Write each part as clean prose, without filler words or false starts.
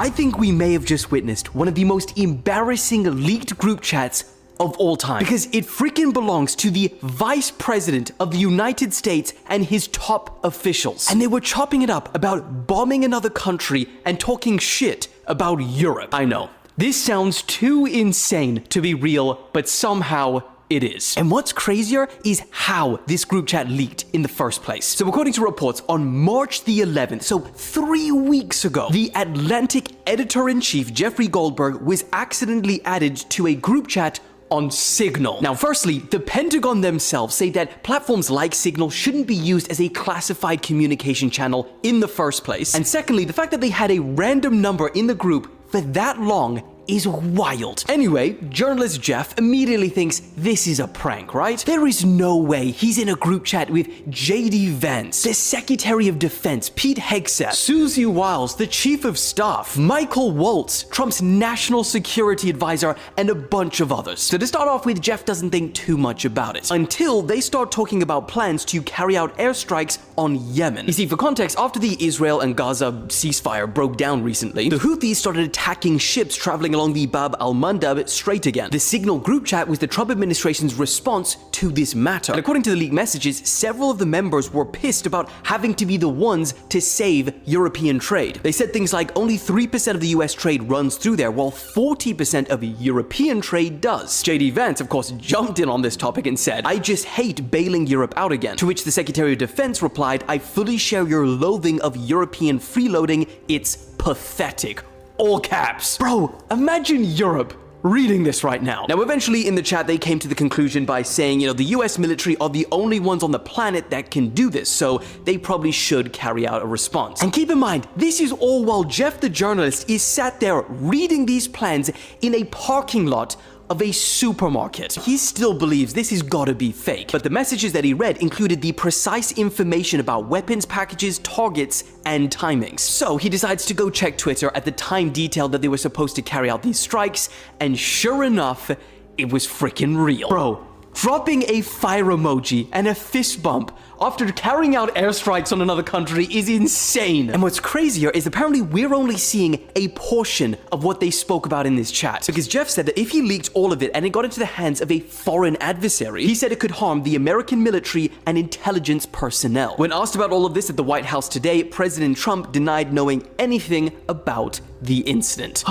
I think we may have just witnessed one of the most embarrassing leaked group chats of all time, because it freaking belongs to the Vice President of the United States and his top officials. And they were chopping it up about bombing another country and talking shit about Europe. I know, this sounds too insane to be real, but somehow it is. And what's crazier is how this group chat leaked in the first place. So according to reports, on March the 11th, so 3 weeks ago, the Atlantic editor-in-chief Jeffrey Goldberg was accidentally added to a group chat on Signal. Now, firstly, the Pentagon themselves say that platforms like Signal shouldn't be used as a classified communication channel in the first place. And secondly, the fact that they had a random number in the group for that long is wild. Anyway, journalist Jeff immediately thinks this is a prank, right? There is no way he's in a group chat with JD Vance, the Secretary of Defense, Pete Hegseth, Susie Wiles, the Chief of Staff, Michael Waltz, Trump's National Security Advisor, and a bunch of others. So to start off with, Jeff doesn't think too much about it, until they start talking about plans to carry out airstrikes on Yemen. You see, for context, after the Israel and Gaza ceasefire broke down recently, the Houthis started attacking ships traveling along the Bab al-Mandab Strait again. The Signal group chat was the Trump administration's response to this matter. And according to the leaked messages, several of the members were pissed about having to be the ones to save European trade. They said things like only 3% of the US trade runs through there, while 40% of European trade does. JD Vance, of course, jumped in on this topic and said, "I just hate bailing Europe out again." To which the Secretary of Defense replied, "I fully share your loathing of European freeloading. It's pathetic." All caps. Bro, imagine Europe reading this right now. Now, eventually in the chat, they came to the conclusion by saying, the US military are the only ones on the planet that can do this, so they probably should carry out a response. And keep in mind, this is all while Jeff the journalist is sat there reading these plans in a parking lot of a supermarket. He still believes this has gotta be fake, but the messages that he read included the precise information about weapons packages, targets, and timings. So he decides to go check Twitter at the time detailed that they were supposed to carry out these strikes, and sure enough, it was freaking real. Bro, dropping a fire emoji and a fist bump after carrying out airstrikes on another country is insane. And what's crazier is apparently we're only seeing a portion of what they spoke about in this chat. Because Jeff said that if he leaked all of it and it got into the hands of a foreign adversary, he said it could harm the American military and intelligence personnel. When asked about all of this at the White House today, President Trump denied knowing anything about the incident.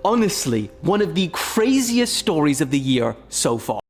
Honestly, one of the craziest stories of the year so far.